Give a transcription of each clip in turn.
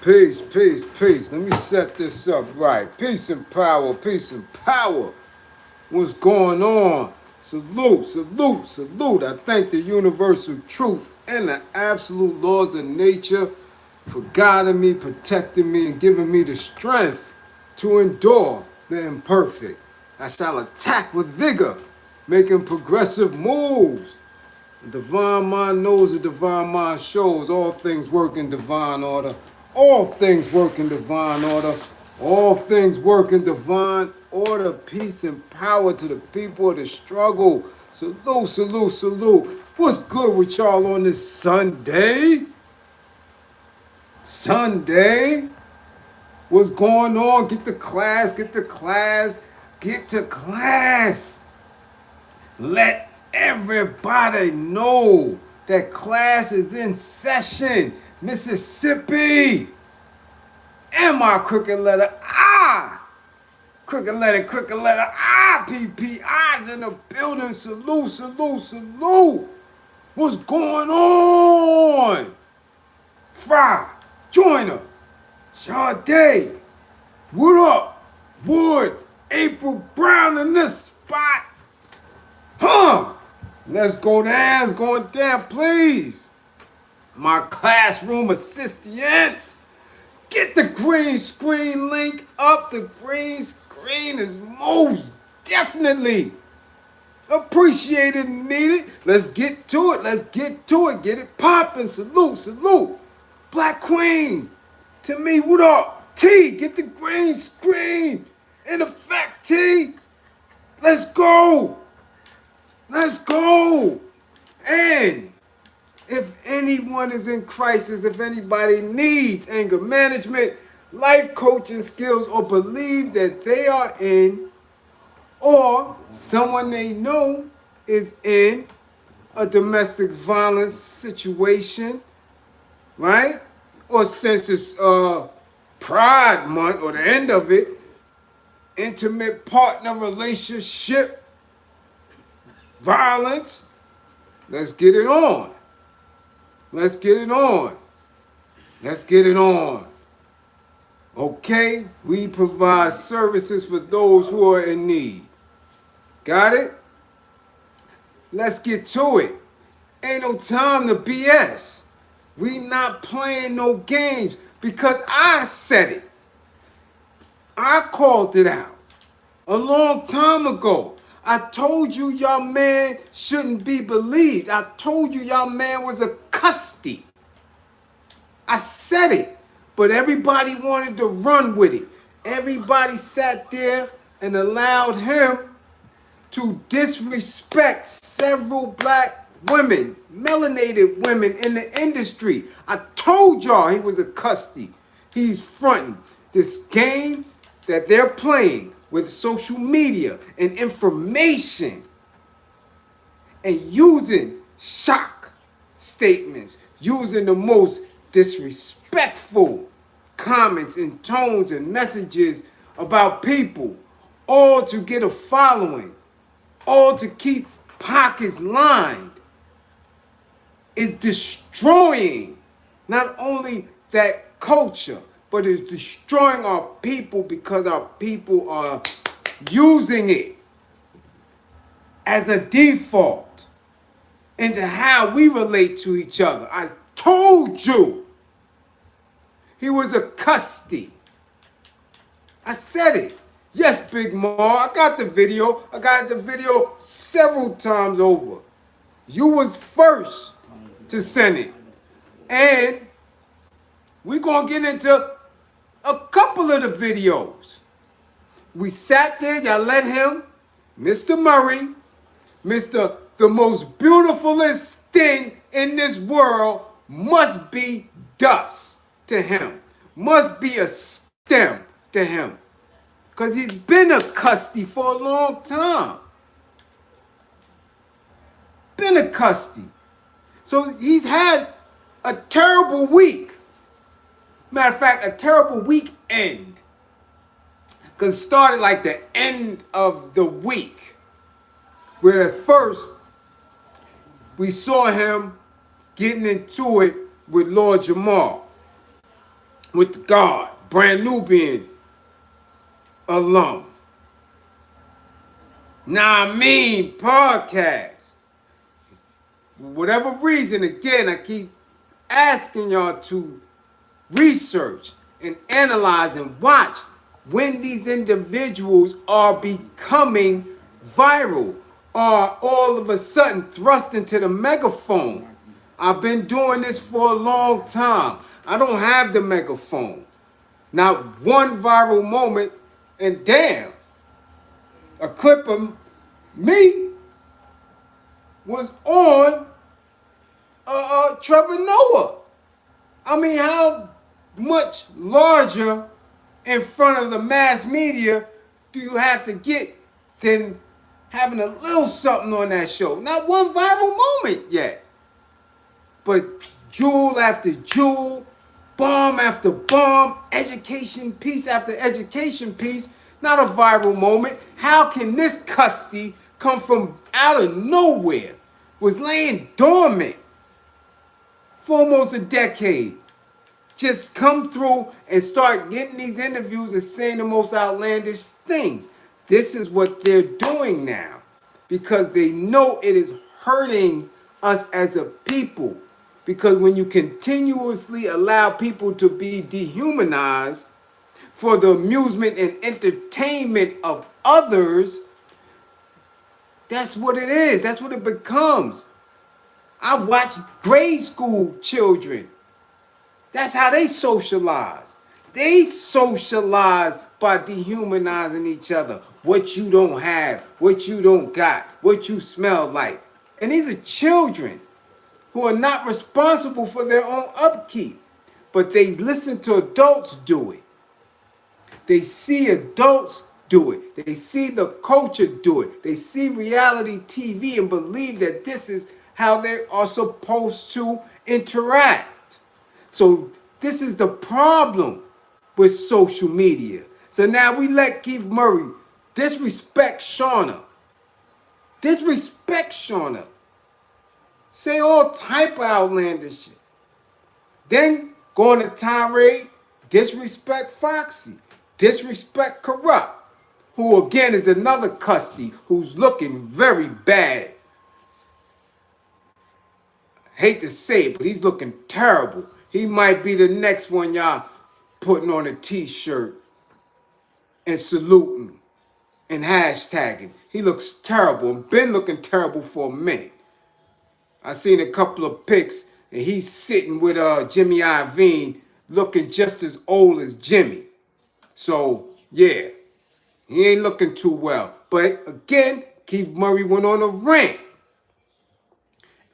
Peace, peace, peace. Let me set this up right. Peace and power, peace and power. What's going on? Salute, salute, salute. I thank the universal truth and the absolute laws of nature for guiding me, protecting me, and giving me the strength to endure the imperfect. I shall attack with vigor, making progressive moves. The divine mind knows, the divine mind shows. All things work in divine order. All things work in divine order. All things work in divine order. Peace and power to the people of the struggle. Salute, salute, salute. What's good with y'all on this Sunday? Sunday? What's going on? Get to class, get to class, get to class. Let everybody know that class is in session. Mississippi. And my crooked letter I. Crooked letter I. PPI's in the building. Salute, salute, salute. What's going on? Fry, Joyner, Sade, what up? Wood, April Brown in this spot. Huh? Let's go down. It's going down, please. My classroom assistants. Get the green screen link up. The green screen is most definitely appreciated and needed. Let's get to it. Let's get to it. Get it popping. Salute, salute. Black Queen. To me, what up? T, get the green screen in effect, T. Let's go. Let's go. And if anyone is in crisis, if anybody needs anger management, life coaching skills, or believe that they are in, or someone they know is in a domestic violence situation, right? Or since it's Pride Month or the end of it, intimate partner relationship violence, let's get it on. Let's get it on. Let's get it on. Okay? We provide services for those who are in need. Got it? Let's get to it. Ain't no time to BS. We not playing no games because I said it. I called it out a long time ago. I told you y'all man shouldn't be believed. I told you y'all man was a custody. I said it, but everybody wanted to run with it. Everybody sat there and allowed him to disrespect several black women, melanated women in the industry. I told y'all he was a custody. He's fronting this game that they're playing with social media and information and using shock statements, using the most disrespectful comments and tones and messages about people, all to get a following, all to keep pockets lined, is destroying not only that culture, but it's destroying our people because our people are using it as a default into how we relate to each other. I told you he was a custody. I said it. Yes, Big Ma, I got the video. I got the video several times over. You was first to send it. And we're going to get into a couple of the videos. We sat there, y'all let him, Mr. Murray, Mr. the most beautifulest thing in this world must be dust to him. Must be a stem to him. Because he's been a custody for a long time. Been a custody. So he's had a terrible week. Matter of fact, a terrible weekend. Because it started like the end of the week. Where at first, we saw him getting into it with Lord Jamal. with the guard, brand Nubian alum. Now I mean podcast. For whatever reason, again, I keep asking y'all to research and analyze and watch when these individuals are becoming viral, are all of a sudden thrust into the megaphone. I've been doing this for a long time. I don't have the megaphone. Not one viral moment, and damn, a clip of me was on Trevor Noah. I mean, how much larger in front of the mass media do you have to get than having a little something on that show? Not one viral moment yet. But jewel after jewel, bomb after bomb, education piece after education piece, not a viral moment. How can this custody come from out of nowhere? Was laying dormant for almost a decade. Just come through and start getting these interviews and saying the most outlandish things. This is what they're doing now because they know it is hurting us as a people. Because when you continuously allow people to be dehumanized for the amusement and entertainment of others, that's what it is. That's what it becomes. I watch grade school children. That's how they socialize. They socialize by dehumanizing each other. What you don't have, what you don't got, what you smell like. And these are children who are not responsible for their own upkeep. But they listen to adults do it. They see adults do it. They see the culture do it. They see reality TV and believe that this is how they are supposed to interact. So this is the problem with social media. So now we let Keith Murray disrespect Shauna. Disrespect Shauna. Say all type of outlandish shit. Then go on a tirade, disrespect Foxy. Disrespect Corrupt, who again is another custody who's looking very bad. Hate to say it, but he's looking terrible. He might be the next one y'all putting on a t-shirt and saluting and hashtagging. He looks terrible and been looking terrible for a minute. I seen a couple of pics and he's sitting with Jimmy Iovine looking just as old as Jimmy. So, yeah, he ain't looking too well. But again, Keith Murray went on a rant.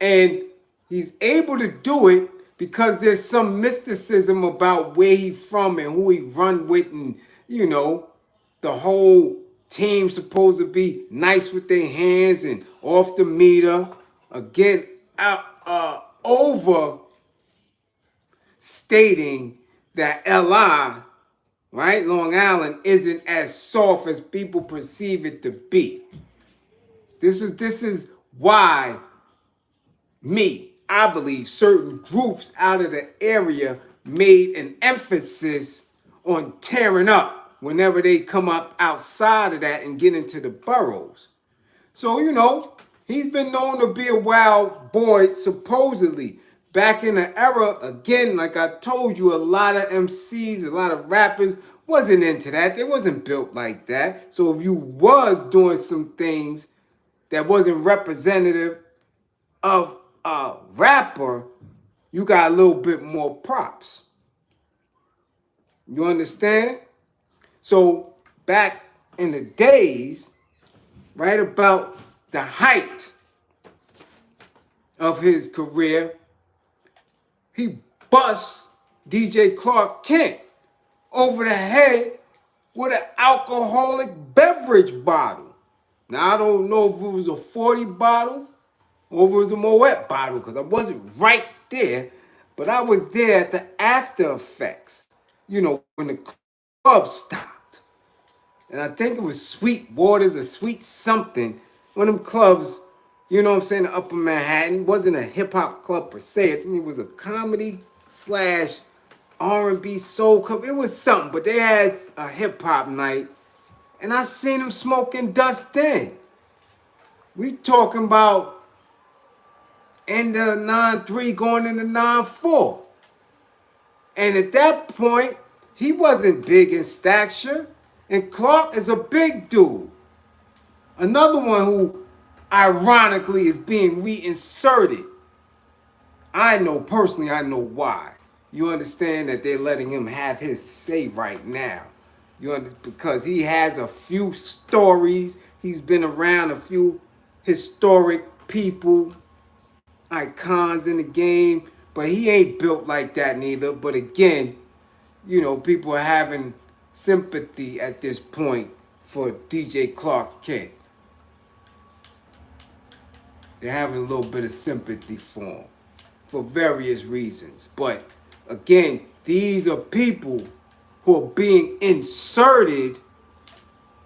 And he's able to do it because there's some mysticism about where he's from and who he run with. And, you know, the whole team supposed to be nice with their hands and off the meter. Again, over stating that LI, right, Long Island, isn't as soft as people perceive it to be. This is why I believe certain groups out of the area made an emphasis on tearing up whenever they come up outside of that and get into the boroughs. So, you know, he's been known to be a wild boy, supposedly. Back in the era, again, like I told you, a lot of MCs, a lot of rappers wasn't into that. They wasn't built like that. So if you was doing some things that wasn't representative of a rapper, you got a little bit more props. You understand? So back in the days, right about the height of his career, he bust DJ Clark Kent over the head with an alcoholic beverage bottle. Now, I don't know if it was a 40 bottle or if it was a Moet bottle because I wasn't right there, but I was there at the after effects, you know, when the club stopped. And I think it was Sweet Waters or Sweet something. One of them clubs, you know what I'm saying, Upper Manhattan. Wasn't a hip-hop club per se. I think it was a comedy slash R&B soul. It was something, but they had a hip hop night, and I seen him smoking dust then. We talking about end of 9-3 going into 9-4. And at that point, he wasn't big in stature. And Clark is a big dude. Another one who, ironically, is being reinserted. I know personally, I know why. You understand that they're letting him have his say right now. Because he has a few stories. He's been around a few historic people, icons in the game, but he ain't built like that neither. But again, people are having sympathy at this point for DJ Clark Kent. They're having a little bit of sympathy for him for various reasons. But again, these are people who are being inserted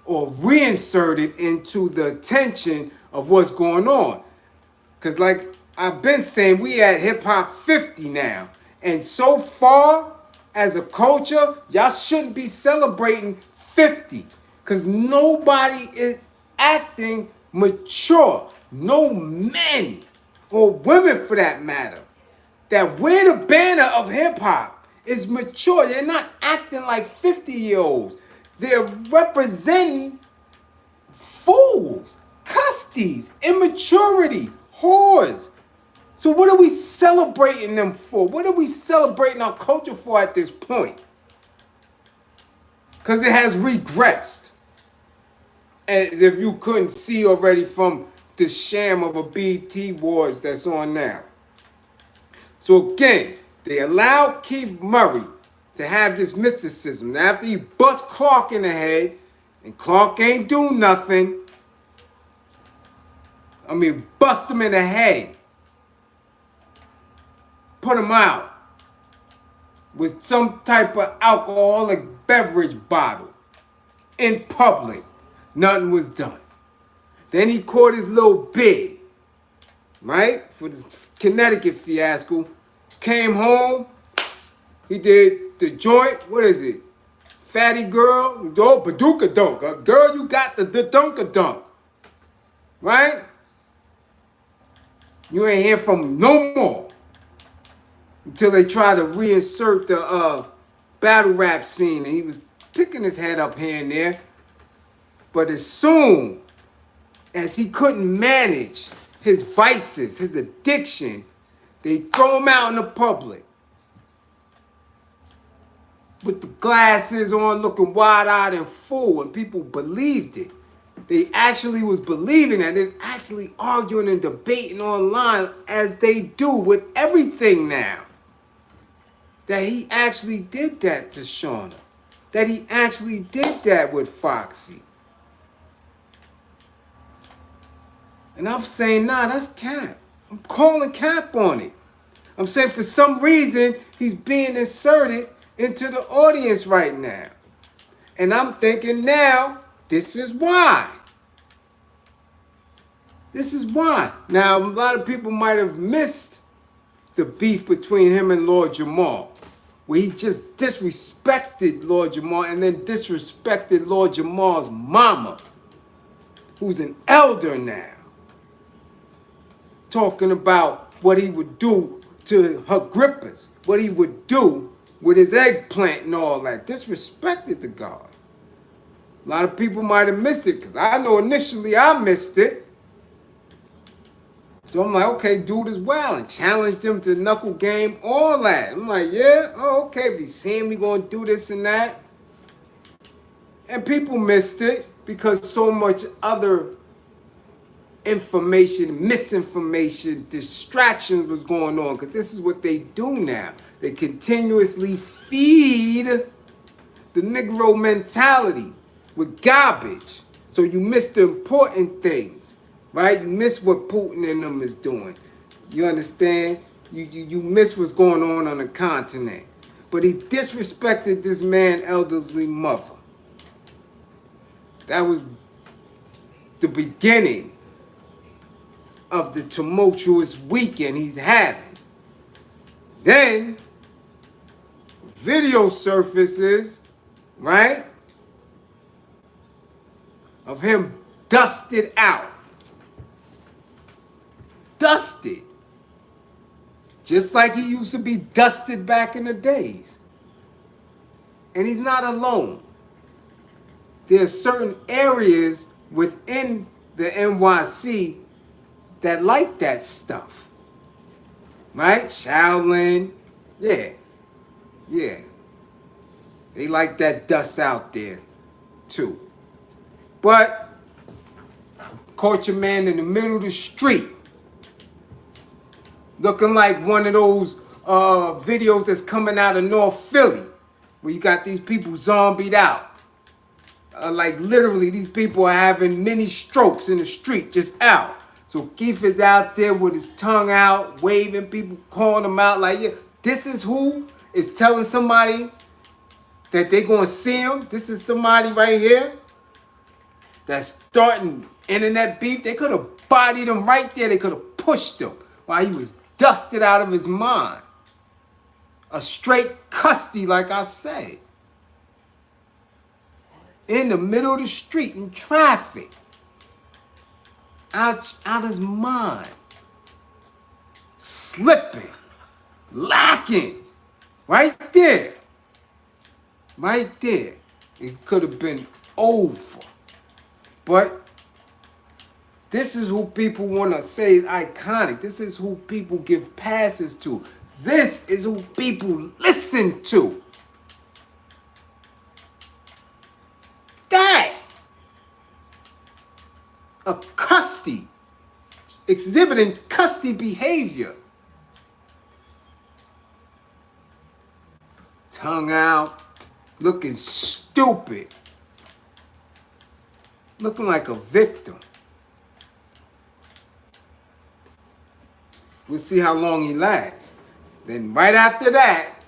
or reinserted into the attention of what's going on. Because like I've been saying, we at Hip Hop 50 now. And so far, as a culture, y'all shouldn't be celebrating 50. Because nobody is acting mature. No men, or women for that matter, that wear the banner of hip hop is mature. They're not acting like 50-year-olds. They're representing fools, custies, immaturity, whores. So what are we celebrating them for? What are we celebrating our culture for at this point? Because it has regressed. And if you couldn't see already from the sham of a BT Wars that's on now. So again, they allowed Keith Murray to have this mysticism. Now after he bust Clark in the head, and Clark ain't do nothing. Bust him in the head. Put him out with some type of alcoholic beverage bottle in public. Nothing was done. Then he caught his little bid, right? For this Connecticut fiasco. Came home. He did the joint. What is it? Fatty girl. Paducah dunk. Girl, you got the dunk. Right? You ain't hear from him no more. Until they try to reinsert the battle rap scene. And he was picking his head up here and there. But as soon as he couldn't manage his vices, his addiction, they throw him out in the public. With the glasses on, looking wide-eyed and fool. And people believed it. They actually was believing that. They're actually arguing and debating online as they do with everything now. That he actually did that to Shauna. That he actually did that with Foxy. And I'm saying, nah, that's cap. I'm calling cap on it. I'm saying for some reason, he's being inserted into the audience right now. And I'm thinking now, this is why. This is why. Now, a lot of people might have missed the beef between him and Lord Jamal, where he just disrespected Lord Jamal and then disrespected Lord Jamal's mama, who's an elder now, talking about what he would do to her grippers, what he would do with his eggplant and all that. Disrespected the God. A lot of people might have missed it, because I know initially I missed it. So I'm like, okay, dude is wild, and challenged him to knuckle game, all that. I'm like, yeah, okay, if he's seeing me going to do this and that. And people missed it because so much other information, misinformation, distractions was going on, because this is what they do now. They continuously feed the Negro mentality with garbage. So you miss the important things, right? You miss what Putin and them is doing. You understand? You miss what's going on the continent. But he disrespected this man's elderly mother. That was the beginning of the tumultuous weekend he's having. Then, video surfaces, right, of him dusted out. Dusted. Just like he used to be dusted back in the days. And he's not alone. There's certain areas within the NYC that like that stuff. Right? Shaolin. Yeah. Yeah. They like that dust out there too. But caught your man in the middle of the street. Looking like one of those videos that's coming out of North Philly. Where you got these people zombied out. Like literally these people are having mini strokes in the street, just out. So Keith is out there with his tongue out, waving, people calling him out like, yeah, this is who is telling somebody that they're going to see him. This is somebody right here that's starting internet beef. They could have bodied him right there. They could have pushed him while he was dusted out of his mind. A straight custody, like I say. In the middle of the street in traffic. Out his mind. Slipping. Lacking. Right there. Right there. It could have been over. But this is who people want to say is iconic. This is who people give passes to. This is who people listen to. That. A custody. Exhibiting custody behavior. Tongue out. Looking stupid. Looking like a victim. We'll see how long he lasts. Then right after that,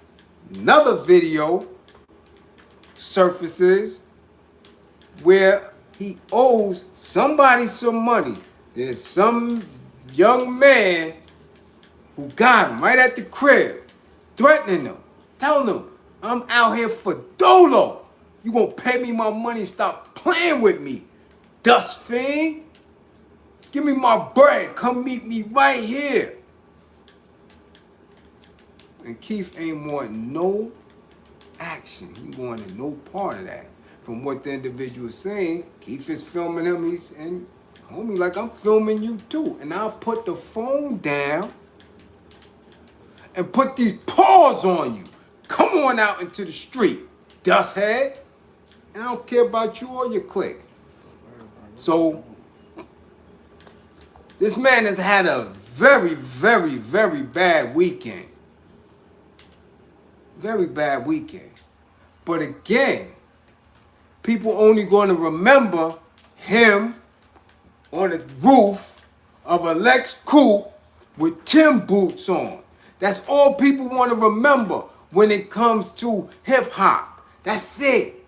another video surfaces where he owes somebody some money. There's some young man who got him right at the crib, threatening him, telling him, I'm out here for dolo. You gonna pay me my money, stop playing with me, dust fiend. Give me my bread, come meet me right here. And Keith ain't wanting no action. He wanted no part of that. From what the individual is saying, Keith is filming him. He's and homie, like I'm filming you too. And I'll put the phone down and put these paws on you. Come on out into the street, dust head. And I don't care about you or your clique. So this man has had a very, very, very bad weekend. Very bad weekend. But again, people only going to remember him on the roof of a Lex Coupe with Tim boots on. That's all people want to remember when it comes to hip hop. That's it.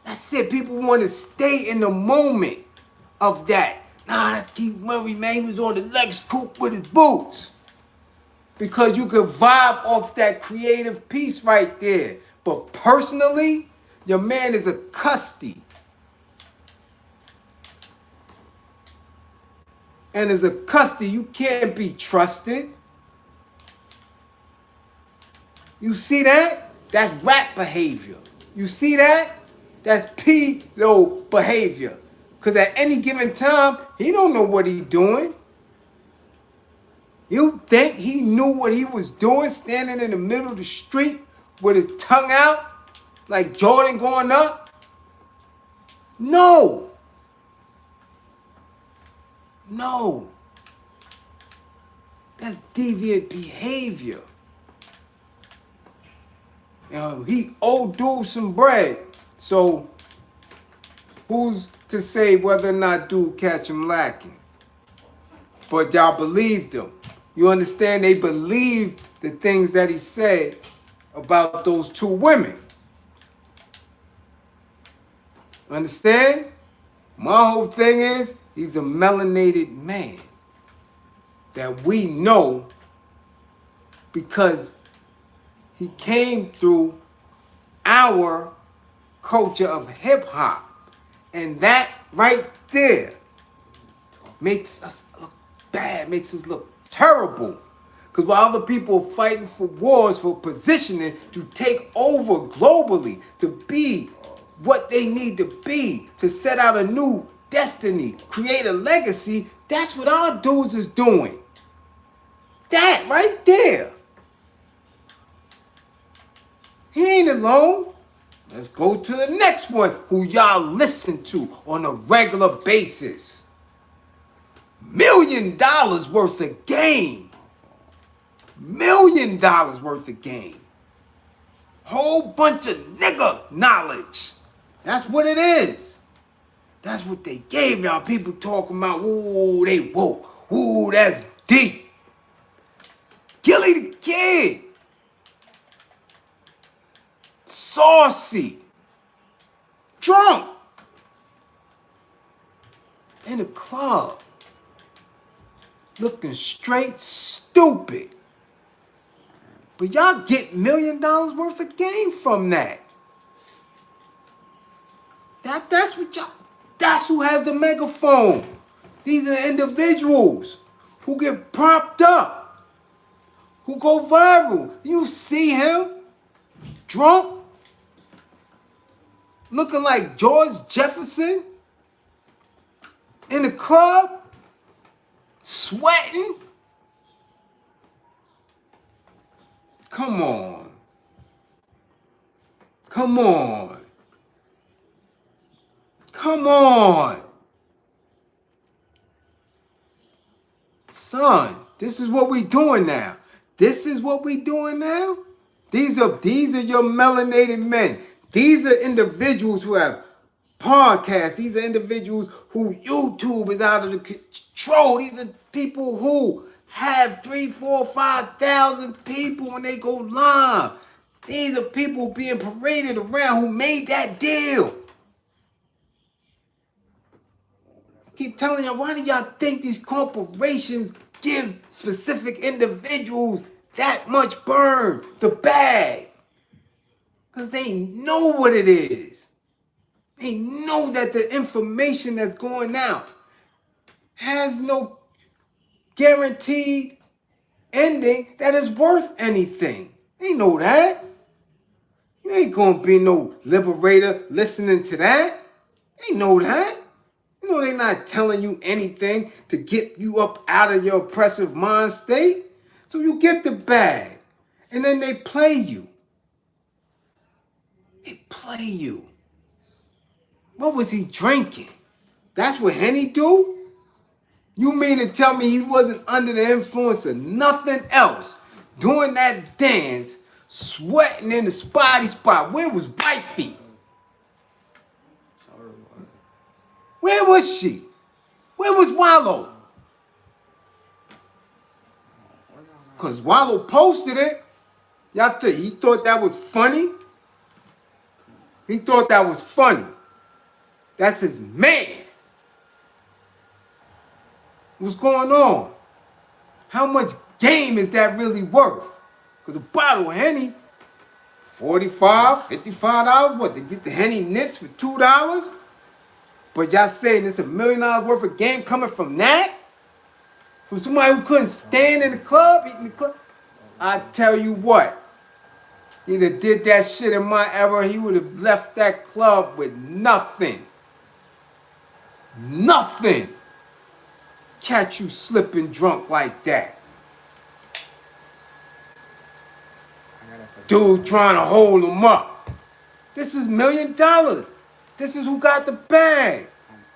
That's it. People want to stay in the moment of that. Nah, that's Keith Murray, man. He was on the Lex Coupe with his boots. Because you could vibe off that creative piece right there. But personally, your man is a custody. And as a custody, you can't be trusted. You see that? That's rap behavior. You see that? That's pedo behavior. Because at any given time, he don't know what he's doing. You think he knew what he was doing standing in the middle of the street with his tongue out like Jordan going up? No. No. That's deviant behavior. He owed dude some bread. So who's to say whether or not dude catch him lacking? But y'all believed him. You understand? They believed the things that he said about those two women. Understand? My whole thing is, he's a melanated man that we know because He came through our culture of hip hop. And that right there makes us look bad, makes us look terrible. Because while other people are fighting for wars, for positioning to take over globally, to be what they need to be, to set out a new destiny, create a legacy, that's what our dudes is doing. That right there. He ain't alone. Let's go to the next one who y'all listen to on a regular basis. $1 million worth of game. $1 million worth of game. Whole bunch of nigga knowledge. That's what it is. That's what they gave y'all. People talking about, ooh, they woke. Ooh, that's deep. Gillie da Kid. Saucy. Drunk. In the club. Looking straight stupid. But y'all get $1 million worth of game from that. That's what y'all, that's who has the megaphone. These are individuals who get propped up, who go viral. You see him drunk, looking like George Jefferson in the club, sweating. Come on. Come on. Come on. Son, this is what we doing now. This is what we doing now. These are your melanated men. These are individuals who have podcasts. These are individuals who YouTube is out of the control. These are people who have 3, 4, 5,000 people when they go live. These are people being paraded around who made that deal. Keep telling y'all, why do y'all think these corporations give specific individuals that much burn, the bag? Because they know what it is. They know that the information that's going out has no guaranteed ending that is worth anything. They know that. You ain't gonna be no liberator listening to that. They know that. You know they're not telling you anything to get you up out of your oppressive mind state. So you get the bag. And then they play you. They play you. What was he drinking? That's what Henny do? You mean to tell me he wasn't under the influence of nothing else? Doing that dance, sweating in the spotty spot. Where was Wifey? Where was she? Where was Wallow? Because Wallow posted it. Y'all think he thought that was funny? He thought that was funny. That's his man. What's going on? How much game is that really worth? Because a bottle of Henny, $45, $55, what, to get the Henny nips for $2? But y'all saying it's $1 million worth of game coming from that? From somebody who couldn't stand in the club, eating the club? I tell you what, he'd have did that shit in my era, he would have left that club with nothing. Nothing. Catch you slipping drunk like that. Dude trying to hold him up. This is $1 million. This is who got the bag.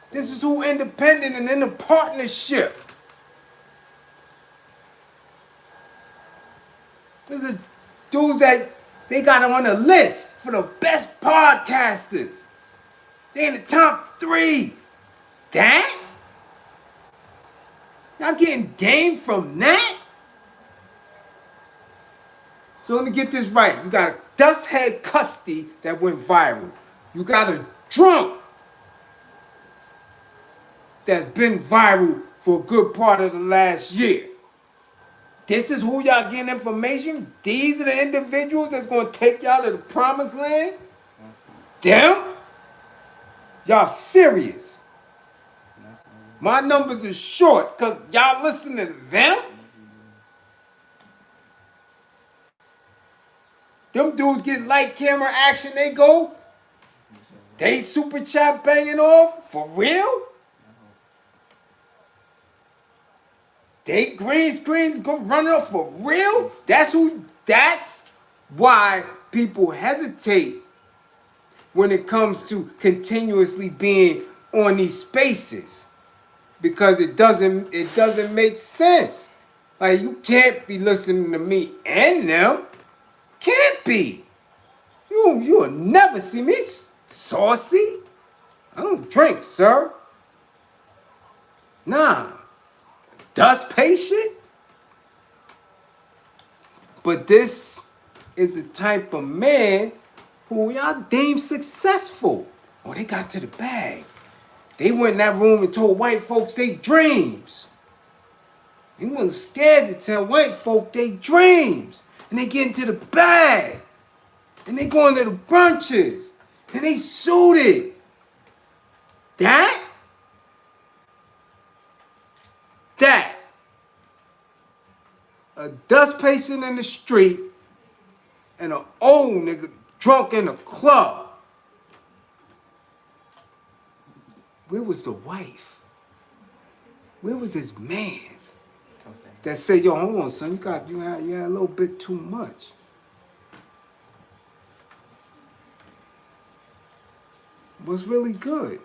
This is who independent and in a partnership. This is dudes that they got on a list for the best podcasters. They in the top 3. That? Y'all getting game from that? So let me get this right. You got a dust head custody that went viral. You got a drunk that's been viral for a good part of the last year. This is who y'all getting information. These are the individuals that's going to take y'all to the promised land. Them? Y'all serious? My numbers are short because y'all listen to them. Them dudes get light camera action. They super chat banging off for real. They green screens go running off for real. That's why people hesitate when it comes to continuously being on these spaces, because it doesn't make sense. Like, you can't be listening to me and them. Can't be. You'll never see me saucy. I don't drink, sir. Nah. Dust patient. But this is the type of man who y'all deem successful. Oh, they got to the bag. They went in that room and told white folks their dreams. They wasn't scared to tell white folk their dreams. And they get into the bag. And they going to the brunches. And they suited. That. A dust patient in the street and an old nigga drunk in a club. Where was the wife? Where was his mans? That said, yo, hold on, son, you had a little bit too much. Was really good.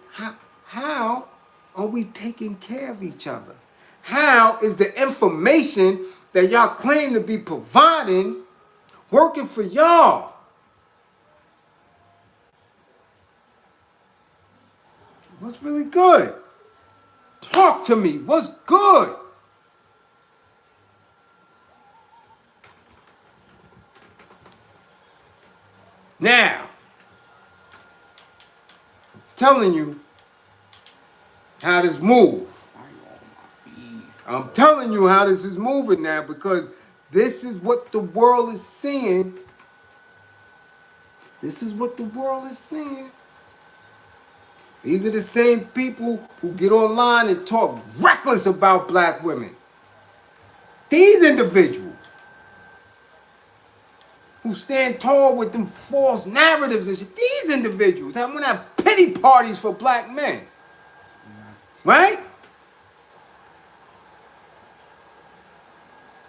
How are we taking care of each other? How is the information that y'all claim to be providing working for y'all? What's really good? Talk to me. What's good? Now, I'm telling you how this move. I'm telling you how this is moving now, because this is what the world is seeing. This is what the world is seeing. These are the same people who get online and talk reckless about black women. These individuals who stand tall with them false narratives and shit. These individuals that want to have pity parties for black men. Right?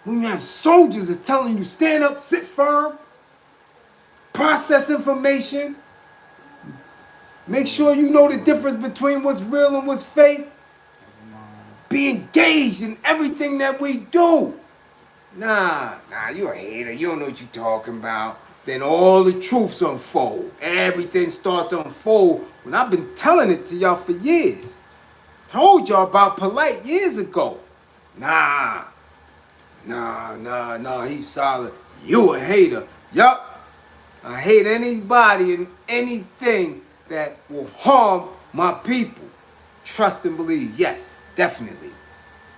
When you have soldiers that's telling you stand up, sit firm, process information, make sure you know the difference between what's real and what's fake, be engaged in everything that we do. Nah, you're a hater. You don't know what you're talking about. Then all the truths unfold. Everything starts to unfold when I've been telling it to y'all for years. Told y'all about Polite years ago. Nah, he's solid. You a hater. Yup. I hate anybody and anything that will harm my people. Trust and believe. Yes, definitely.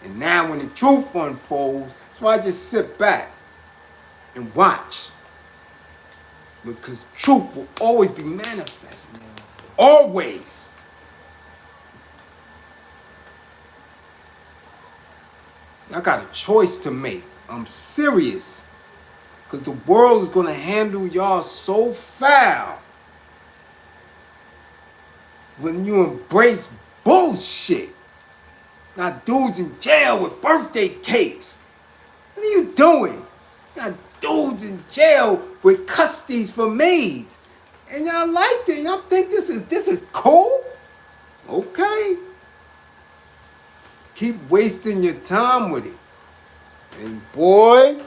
And now when the truth unfolds, that's why I just sit back and watch. Because truth will always be manifested. Always. I got a choice to make. I'm serious. Because the world is going to handle y'all so foul when you embrace bullshit. Got dudes in jail with birthday cakes. What are you doing? Got dudes in jail with custodies for maids. And y'all like it. Y'all think this is cool? Okay. Keep wasting your time with it. And boy,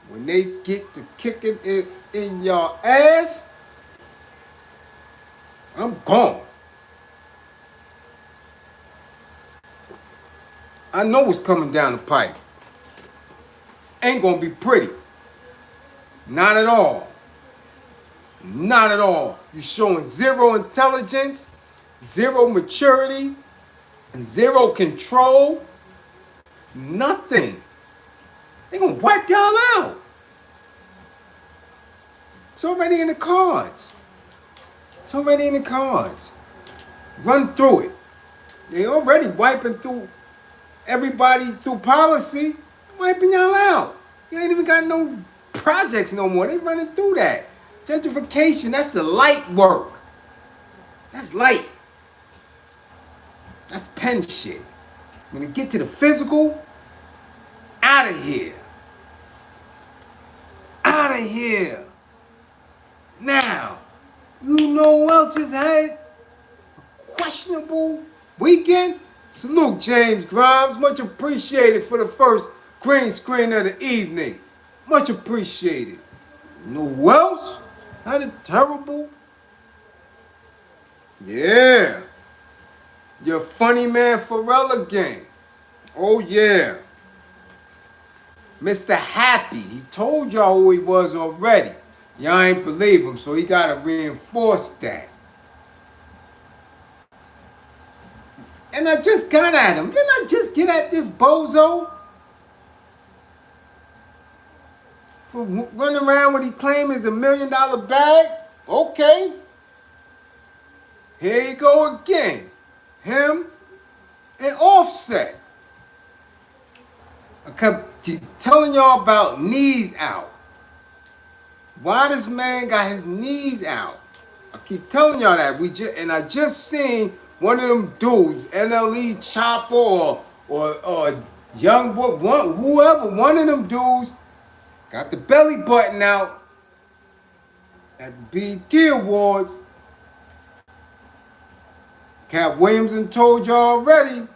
when they get to kicking it in your ass, I'm gone. I know what's coming down the pipe. Ain't gonna be pretty. Not at all. Not at all. You're showing zero intelligence, zero maturity, and zero control, nothing. They're going to wipe y'all out. It's already in the cards. It's already in the cards. Run through it. They already wiping through everybody through policy, wiping y'all out. You ain't even got no projects no more. They running through that. Gentrification, that's the light work. That's light. That's pen shit. When it get to the physical, out of here. Out of here. Now, you know who else has had a questionable weekend? Salute James Grimes. Much appreciated for the first green screen of the evening. Much appreciated. You know who else had a terrible? Yeah. Your funny man Pharrell again. Oh yeah. Mr. Happy. He told y'all who he was already. Y'all ain't believe him, so he gotta reinforce that. And I just got at him. Didn't I just get at this bozo? For running around what he claimed is $1 million bag? Okay. Here you go again. Him and Offset. I kept telling y'all about knees out. Why this man got his knees out? I keep telling y'all that. I just seen one of them dudes, NLE Chopper or Young Boy, whoever, one of them dudes got the belly button out at the BET Awards. Cat Williamson told y'all already.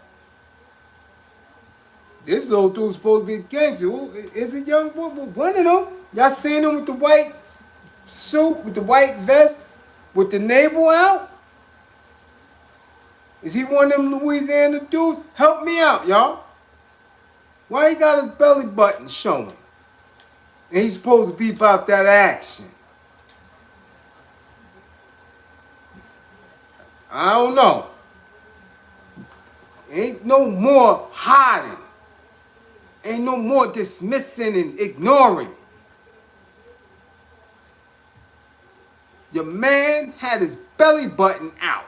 This little dude's supposed to be a gangster. Is it Young Boy? One of them. Y'all seen him with the white suit, with the white vest, with the navel out? Is he one of them Louisiana dudes? Help me out, y'all. Why he got his belly button showing? And he's supposed to be about that action. I don't know. Ain't no more hiding. Ain't no more dismissing and ignoring. Your man had his belly button out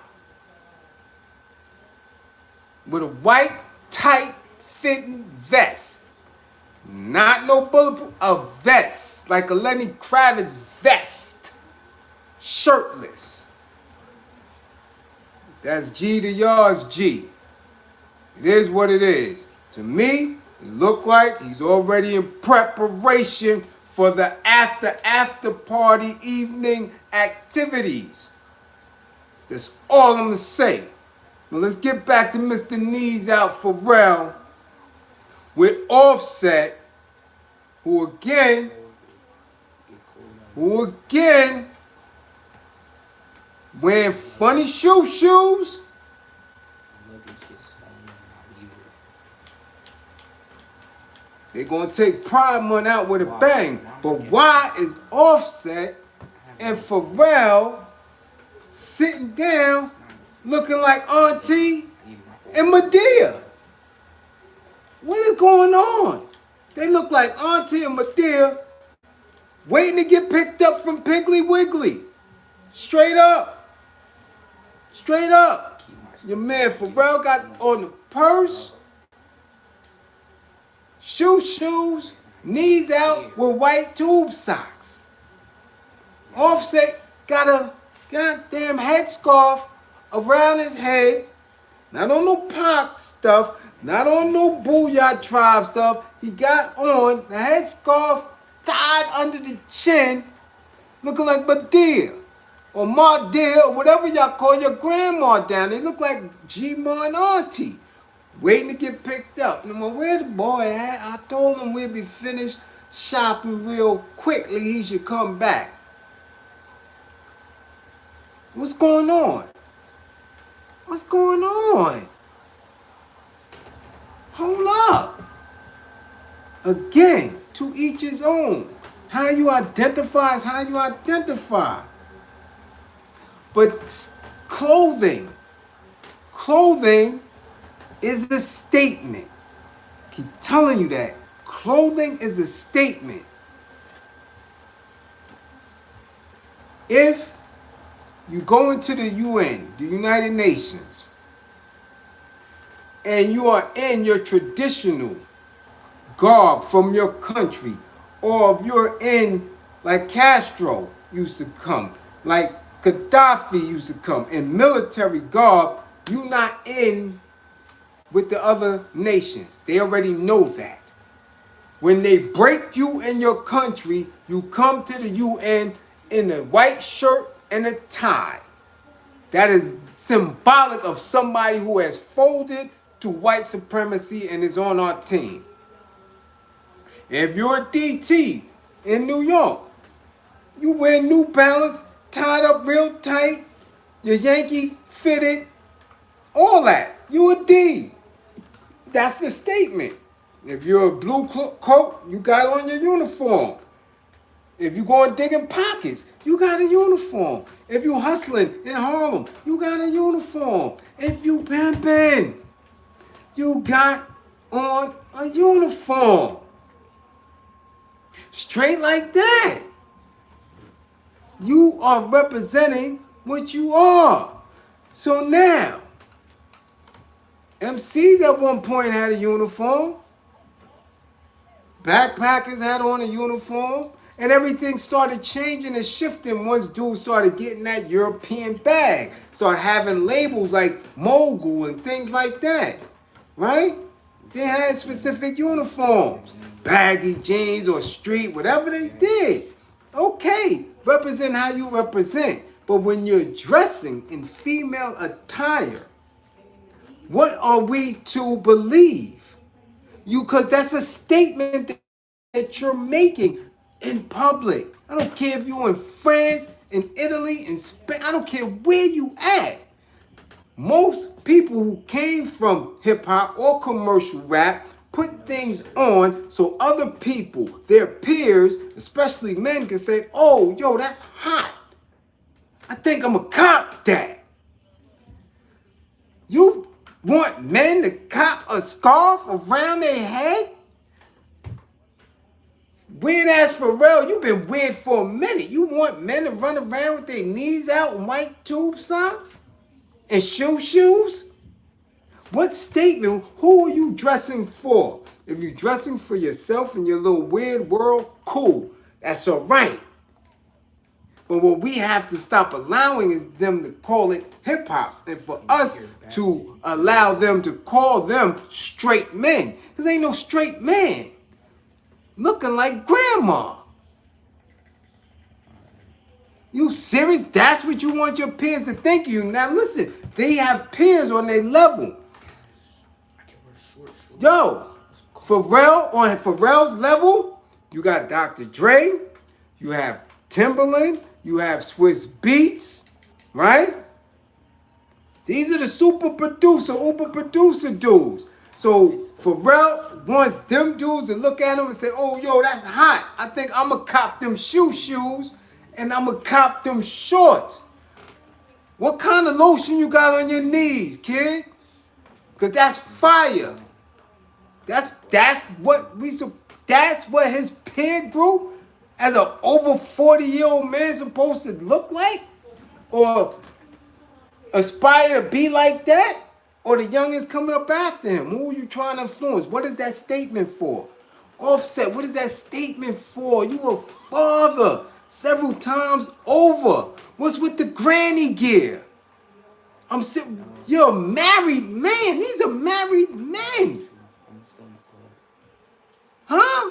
with a white, tight, fitting vest. Not no bulletproof, a vest, like a Lenny Kravitz vest. Shirtless. That's G to y'all's G. It is what it is. To me, it looked like he's already in preparation for the after party evening activities. That's all I'm gonna say. Now let's get back to Mr. Knees Out Pharrell with Offset, who again wearing funny shoes. They're gonna take Pride Month out with a bang. But why is Offset and Pharrell sitting down looking like Auntie and Medea? What is going on? They look like Auntie and Medea waiting to get picked up from Piggly Wiggly. Straight up. Straight up. Your man Pharrell got on the purse, shoes, knees out with white tube socks. Offset got a goddamn headscarf around his head. Not on no Pac stuff, not on no Booyah Tribe stuff. He got on the headscarf tied under the chin, looking like Medea or Ma-Dea or whatever y'all call your grandma down. They look like G-Ma and Auntie, waiting to get picked up. Now, where the boy at? I told him we'd be finished shopping real quickly. He should come back. What's going on? What's going on? Hold up. Again, to each his own. How you identify is how you identify. But clothing is a statement. Keep telling you that. Clothing is a statement. If you go into the UN, the United Nations, and you are in your traditional garb from your country, or if you're in like Castro used to come, like Gaddafi used to come, in military garb, you're not in with the other nations. They already know that. When they break you in your country, you come to the UN in a white shirt and a tie. That is symbolic of somebody who has folded to white supremacy and is on our team. If you're a DT in New York, you wear New Balance, tied up real tight, your Yankee fitted, all that. You a D. That's the statement. If you're a blue coat, you got on your uniform. If you going digging pockets, you got a uniform. If you hustling in Harlem, you got a uniform. If you pimping, you got on a uniform. Straight like that. You are representing what you are. So now, MCs at one point had a uniform. Backpackers had on a uniform. And everything started changing and shifting once dudes started getting that European bag. Started having labels like mogul and things like that. Right? They had specific uniforms. Baggy jeans or street, whatever they did. Okay, represent how you represent. But when you're dressing in female attire, what are we to believe? Because that's a statement that you're making in public. I don't care if you're in France, in Italy, in Spain. I don't care where you at. Most people who came from hip hop or commercial rap put things on so other people, their peers, especially men, can say, oh, yo, that's hot. I think I'm gonna cop that. You want men to cop a scarf around their head? Weird ass Pharrell, you've been weird for a minute. You want men to run around with their knees out in white tube socks? And shoes? What statement, who are you dressing for? If you're dressing for yourself in your little weird world, cool. That's all right. But what we have to stop allowing is them to call it hip hop. And for us to allow them to call them straight men. Because ain't no straight man looking like grandma. You serious? That's what you want your peers to think of you. Now listen, they have peers on their level. Yo, Pharrell, on Pharrell's level, you got Dr. Dre, you have Timberland, you have Swiss Beats, right? These are the super producer dudes. So Pharrell wants them dudes to look at him and say, oh, yo, that's hot. I think I'm going to cop them shoes and I'm going to cop them shorts. What kind of lotion you got on your knees, kid? Because that's fire. That's what his peer group as an over 40-year-old man supposed to look like? Or aspire to be like that? Or the youngins coming up after him? Who are you trying to influence? What is that statement for? Offset, what is that statement for? You a father several times over. What's with the granny gear? You're a married man. These are married men. Huh?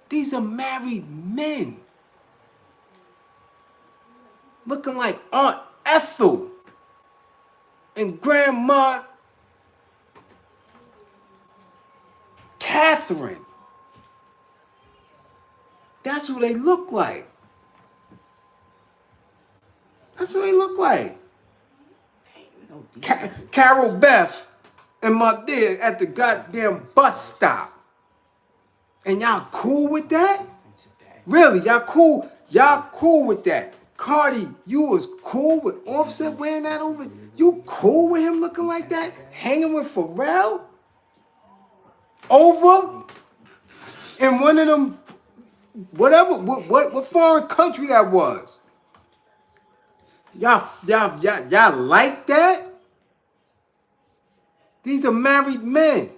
These are married men. Looking like Aunt Ethel and Grandma Catherine. That's who they look like. That's what they look like. Carol Beth and my dear at the goddamn bus stop. And y'all cool with that? Really, y'all cool? Y'all cool with that? Cardi, you was cool with Offset wearing that over? You cool with him looking like that? Hanging with Pharrell? Over in one of them, whatever, what foreign country that was? Y'all like that? These are married men.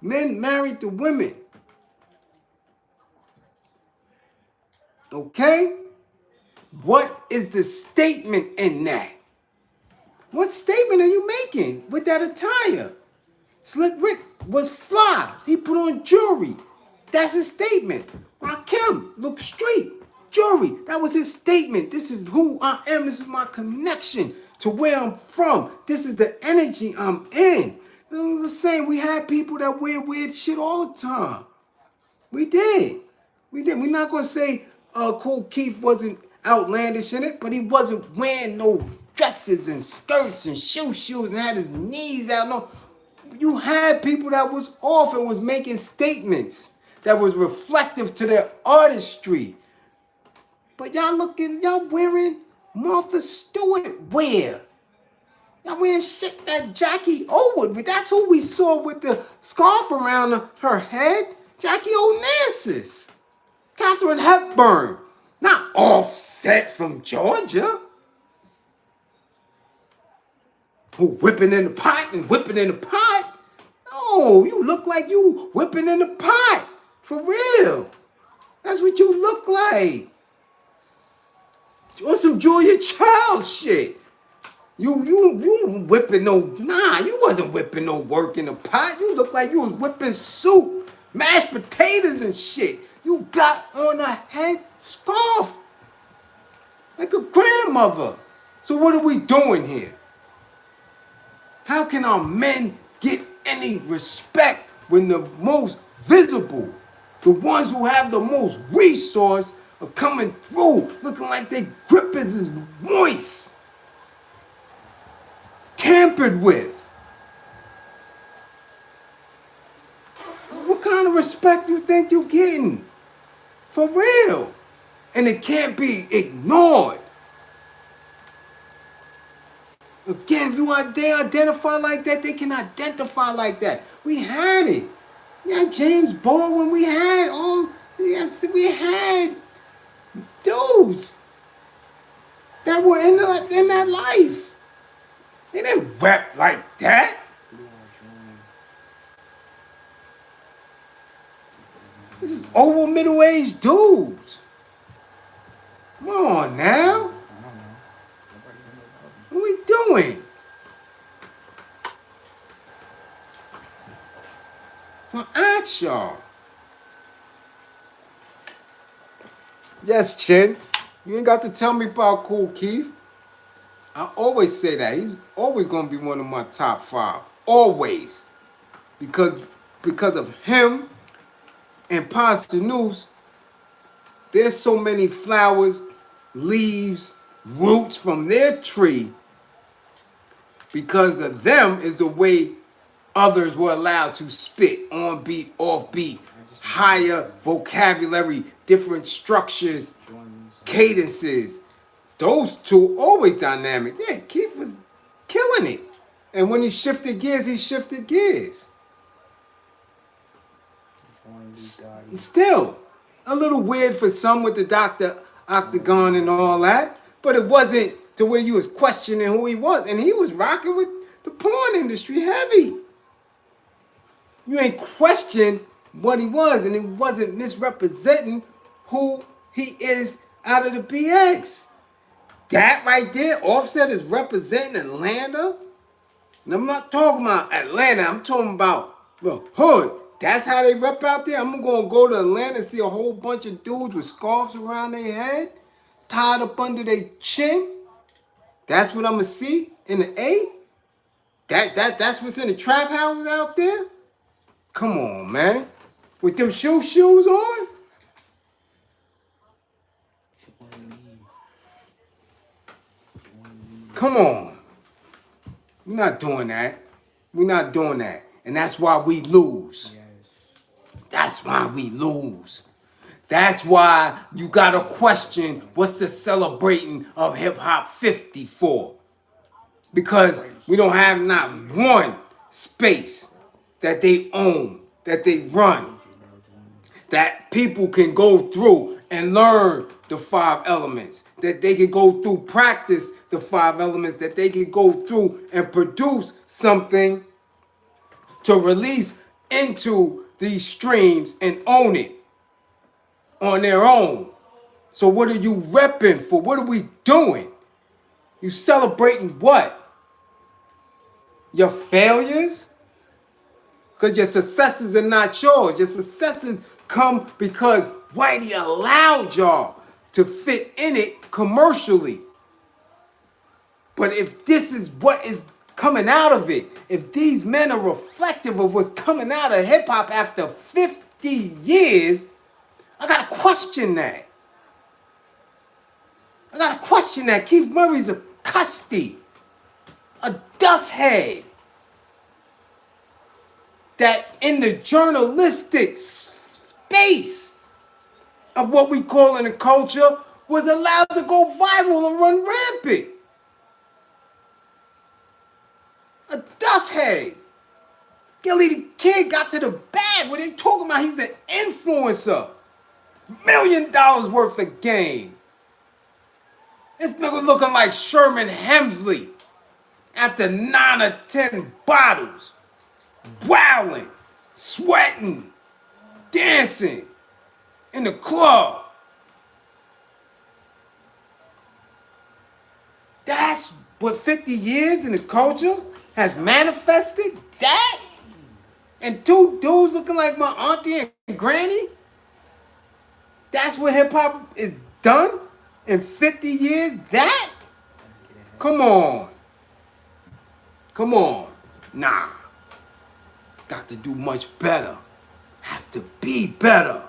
Men married to women. Okay? What is the statement in that? What statement are you making with that attire? Slick Rick was fly. He put on jewelry. That's his statement. Rakim looked straight. Jewelry. That was his statement. This is who I am. This is my connection to where I'm from. This is the energy I'm in. It was the same. We had people that wear weird shit all the time. We did. We're not going to say Kool Keith wasn't outlandish in it, but he wasn't wearing no dresses and skirts and shoes and had his knees out. No, you had people that was off and was making statements that was reflective to their artistry. But y'all wearing Martha Stewart wear. Y'all wearing shit that Jackie O would. That's who we saw with the scarf around her head. Jackie Onassis. Katharine Hepburn. Not Offset from Georgia. Who whipping in the pot and whipping in the pot? No, you look like you whipping in the pot. For real. That's what you look like. On some Julia Child shit. You whipping you wasn't whipping no work in the pot. You look like you was whipping soup, mashed potatoes and shit. You got on a head scarf like a grandmother. So what are we doing here? How can our men get any respect when the most visible, the ones who have the most resource are coming through looking like their grippers is moist, tampered with? What kind of respect do you think you're getting? For real. And it can't be ignored. Again, if they identify like that, they can identify like that. We had it. We had James Baldwin. We had dudes that were in that life. They didn't rap like that. This is over middle-aged dudes. Come on now. What are we doing? Well, ask y'all. Yes, Chin. You ain't got to tell me about Kool Keith. I always say that. He's always going to be one of my top 5. Always. Because of him and Pasta News, there's so many flowers, leaves, roots from their tree. Because of them is the way others were allowed to spit on beat, off beat, higher vocabulary, different structures, cadences. Those two always dynamic. Yeah, Keith was killing it. And when he shifted gears, he shifted gears. Still, a little weird for some with the Dr. Octagon and all that, but it wasn't to where you was questioning who he was. And he was rocking with the porn industry heavy. You ain't question what he was, and it wasn't misrepresenting who he is out of the BX. That right there, Offset is representing Atlanta. And I'm not talking about Atlanta, I'm talking about the hood. That's how they rep out there. I'm going to go to Atlanta and see a whole bunch of dudes with scarves around their head, tied up under their chin. That's what I'm going to see in the A. That's what's in the trap houses out there. Come on, man. With them shoes on? Come on. We're not doing that. We're not doing that. And that's why we lose. That's why we lose. That's why you gotta question what's the celebrating of hip hop 50 for. Because we don't have not one space that they own, that they run, that people can go through and learn the 5 elements, that they can go through, practice the 5 elements, that they can go through and produce something to release into these streams and own it on their own. So what are you repping for? What are we doing? You celebrating what? Your failures? Because your successes are not yours. Your successes come because Whitey allowed y'all to fit in it commercially. But if this is what is coming out of it, if these men are reflective of what's coming out of hip hop after 50 years, I gotta question that. I gotta question that. Keith Murray's a custy, a dust head that in the journalistic space of what we call in the culture was allowed to go viral and run rampant. A dust head. Gillie da Kid got to the bag where they talking about he's an influencer. $1 million worth of game. This nigga looking like Sherman Hemsley after 9 or 10 bottles. Wowing, sweating, dancing in the club. That's what 50 years in the culture has manifested? That? And 2 dudes looking like my auntie and granny? That's what hip hop is done in 50 years? That? Come on. Come on. Nah. Got to do much better. Have to be better.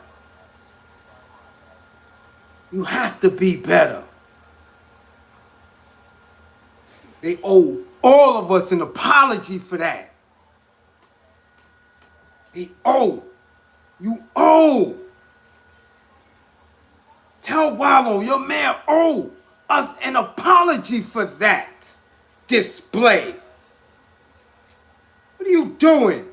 You have to be better. They owe all of us an apology for that. They owe. You owe. Tell Wallow, your man owe us an apology for that display. What are you doing?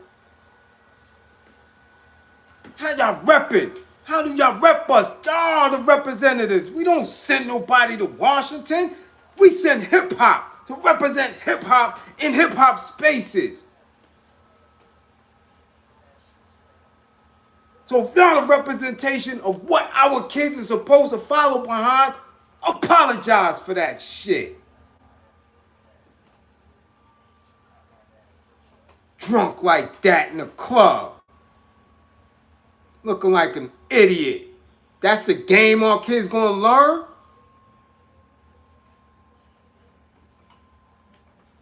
How y'all repping? How do y'all rep us? Y'all the representatives. We don't send nobody to Washington. We send hip-hop to represent hip-hop in hip-hop spaces. So if y'all a representation of what our kids are supposed to follow behind, apologize for that shit. Drunk like that in the club. Looking like an idiot. That's the game our kids gonna learn?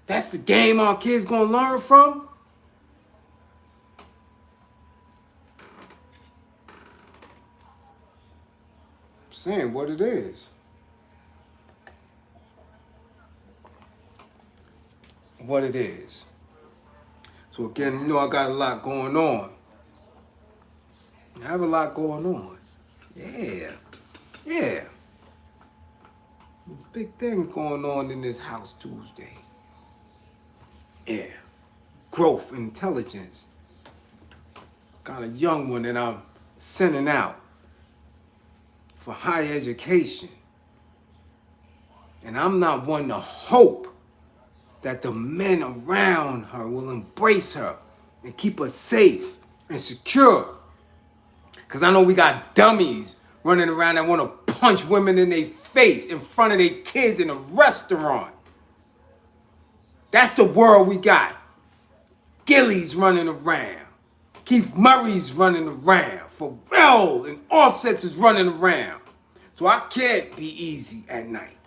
That's the game our kids gonna learn from? I'm saying what it is. What it is. So again, you know I got a lot going on. I have a lot going on. Yeah. Big things going on in this house Tuesday. Yeah. Growth, intelligence. Got a young one that I'm sending out for higher education. And I'm not one to hope that the men around her will embrace her and keep her safe and secure. Because I know we got dummies running around that want to punch women in their face in front of their kids in a restaurant. That's the world we got. Gillie's running around. Keith Murray's running around. Pharrell and Offset is running around. So I can't be easy at night.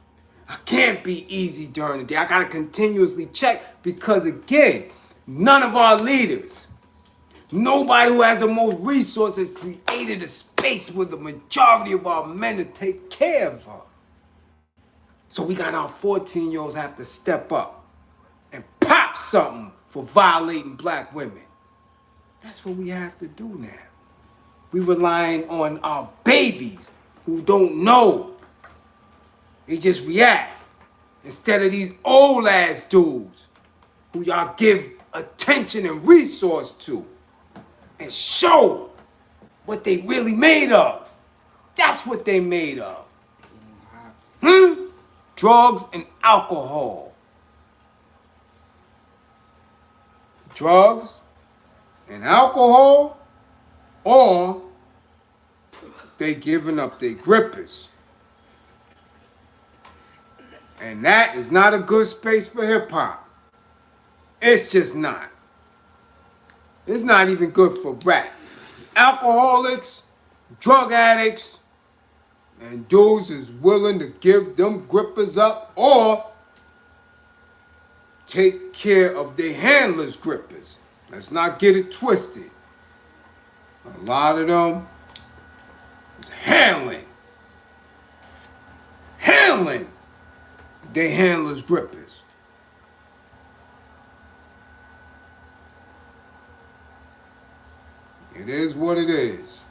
I can't be easy during the day. I got to continuously check because, again, none of our leaders, nobody who has the most resources created a space with the majority of our men to take care of her. So we got our 14-year-olds have to step up and pop something for violating black women. That's what we have to do now. We relying on our babies who don't know. They just react. Instead of these old ass dudes who y'all give attention and resource to and show what they really made of. That's what they made of. Drugs and alcohol. Drugs and alcohol, or they giving up their grippers. And that is not a good space for hip hop. It's just not. It's not even good for rap. Alcoholics, drug addicts, and dudes is willing to give them grippers up or take care of their handlers' grippers. Let's not get it twisted. A lot of them is handling their handlers' grippers. It is what it is.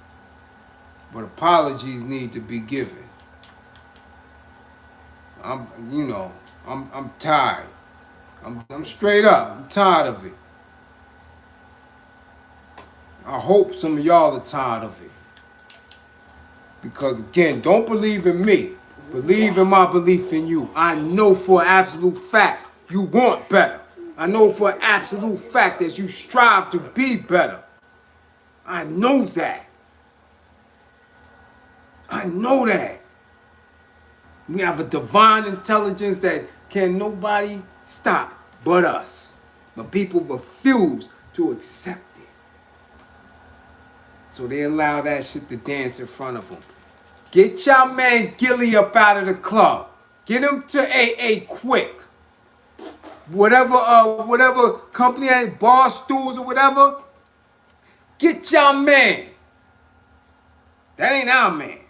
But apologies need to be given. I'm tired. I'm straight up. I'm tired of it. I hope some of y'all are tired of it. Because again, don't believe in me. Believe in my belief in you. I know for an absolute fact you want better. I know for an absolute fact that you strive to be better. I know that. I know that. We have a divine intelligence that can nobody stop but us. But people refuse to accept it. So they allow that shit to dance in front of them. Get y'all man Gillie up out of the club. Get him to AA quick. Whatever company has bar stools or whatever. Get y'all man. That ain't our man.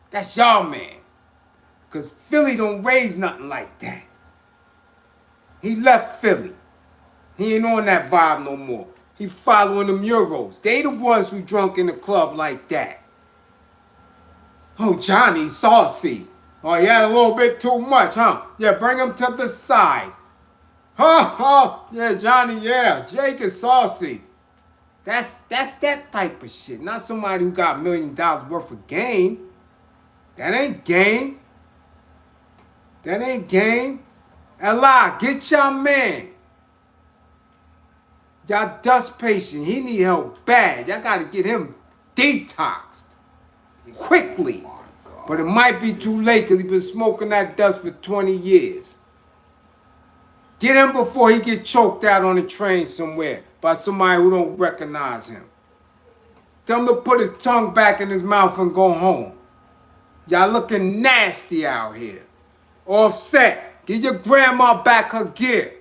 That's y'all man. Because Philly don't raise nothing like that. He left Philly. He ain't on that vibe no more. He following the Muros. They the ones who drunk in the club like that. Oh, Johnny's saucy. Oh, he had a little bit too much, huh? Yeah, bring him to the side. Huh? Yeah, Johnny, yeah. Jake is saucy. That's that type of shit. Not somebody who got $1 million worth of game. That ain't game. That ain't game. Ella, get your man. Y'all dust patient. He need help bad. Y'all got to get him detoxed quickly. But it might be too late because he's been smoking that dust for 20 years. Get him before he get choked out on the train somewhere by somebody who don't recognize him. Tell him to put his tongue back in his mouth and go home. Y'all looking nasty out here. Offset, give your grandma back her gear.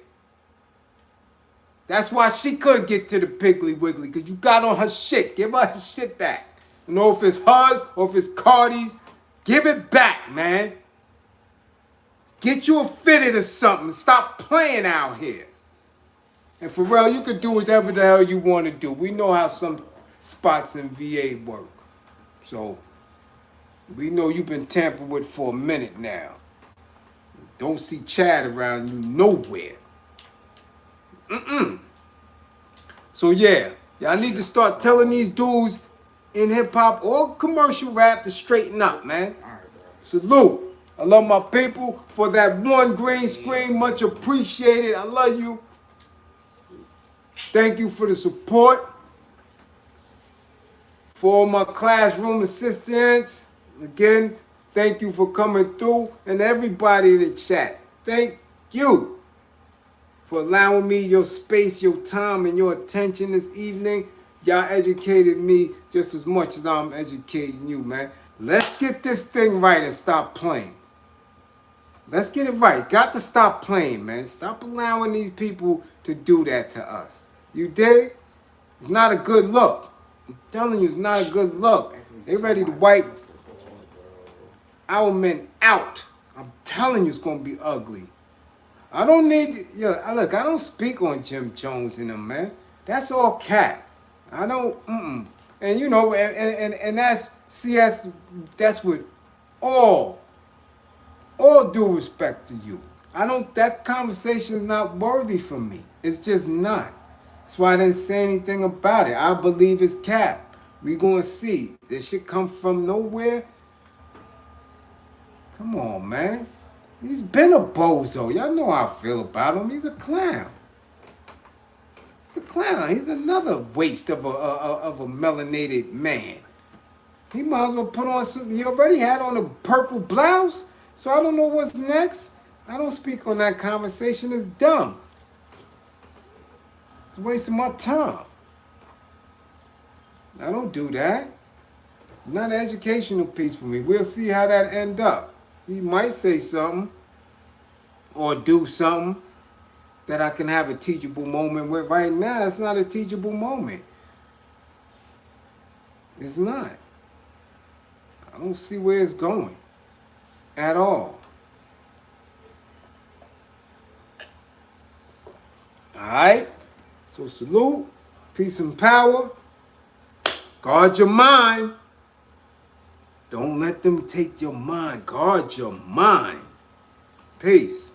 That's why she couldn't get to the Piggly Wiggly, because you got on her shit. Give her her shit back. You know, if it's hers or if it's Cardi's, give it back, man. Get you a fitted or something. Stop playing out here. And Pharrell, you can do whatever the hell you want to do. We know how some spots in VA work. So, we know you've been tampered with for a minute now. Don't see Chad around you nowhere. So yeah, y'all need to start telling these dudes in hip-hop or commercial rap to straighten up, man. Salute. I love my people for that one green screen. Much appreciated. I love you. Thank you for the support. For all my classroom assistants, again, thank you for coming through. And everybody in the chat, thank you for allowing me your space, your time, and your attention this evening. Y'all educated me just as much as I'm educating you, man. Let's get this thing right and stop playing. Let's get it right. Got to stop playing, man. Stop allowing these people to do that to us. You dig? It's not a good look. I'm telling you, it's not a good look. They ready to wipe our men out. I'm telling you, it's going to be ugly. I don't need to, look, I don't speak on Jim Jones and them, man. That's all cat. I don't, And you know, and that's with all due respect to you. That conversation is not worthy for me. It's just not. That's why I didn't say anything about it. I believe it's cap. We gonna see. This shit come from nowhere. Come on, man. He's been a bozo. Y'all know how I feel about him. He's a clown. He's a clown. He's another waste of a melanated man. He might as well put on something. He already had on a purple blouse, so I don't know what's next. I don't speak on that conversation. It's dumb. It's wasting my time. I don't do that. Not an educational piece for me. We'll see how that end up. He might say something or do something that I can have a teachable moment with. Right now, it's not a teachable moment. It's not. I don't see where it's going at all. All right? So salute, peace and power. Guard your mind. Don't let them take your mind. Guard your mind. Peace.